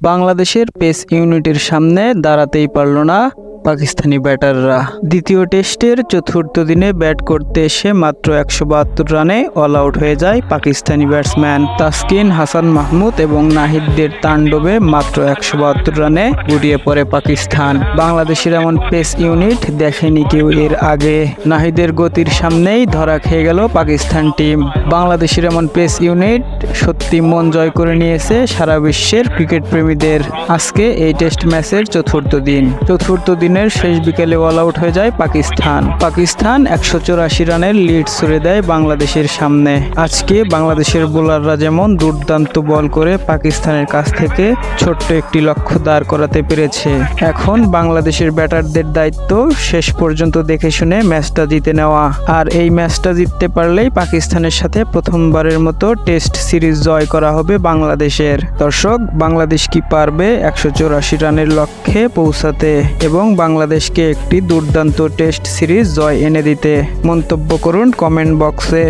বাংলাদেশের পেস ইউনিটের সামনে দাঁড়াতেই পারল না পাকিস্তানি ব্যাটাররা। দ্বিতীয় টেস্টের চতুর্থ দিনে ব্যাট করতে এসে মাত্র 172 রানে অল আউট হয়ে যায় পাকিস্তানি ব্যাটসম্যান তাসকিন হাসান মাহমুদ এবং নাহিদদের তাণ্ডবে মাত্র 172 রানে গুটিয়ে পড়ে পাকিস্তান। বাংলাদেশের এমন পেস ইউনিট দেখেনি কেউ এর আগে। নাহিদের গতির সামনেই ধরা খেয়ে গেল পাকিস্তান টিম। বাংলাদেশের এমন পেস ইউনিট সত্যি মন জয় করে নিয়েছে সারা বিশ্বের ক্রিকেট প্রেমীদের। আজকে এই টেস্ট ম্যাচের চতুর্থ দিনের শেষ বিকেলে অল আউট হয়ে যায় পাকিস্তান 184 রানের লিড ছুড়ে দেয় বাংলাদেশের সামনে। আজকে বাংলাদেশের বোলাররা যেমন দুর্দান্ত বল করে পাকিস্তানের কাছ থেকে ছোট্ট একটি লক্ষ্য দাঁড় করাতে পেরেছে। এখন বাংলাদেশের ব্যাটারদের দায়িত্ব শেষ পর্যন্ত দেখে শুনে ম্যাচটা জিতে নেওয়া। আর এই ম্যাচটা জিততে পারলেই পাকিস্তানের সাথে প্রথমবারের মতো টেস্ট সিরিজ জয় করা হবে বাংলাদেশের। দর্শক, বাংলাদেশ কি পারবে 184 রানের লক্ষ্যে পৌঁছাতে এবং বাংলাদেশকে একটি দুর্দান্ত টেস্ট সিরিজ জয় এনে দিতে? মন্তব্য করুন কমেন্ট বক্সে।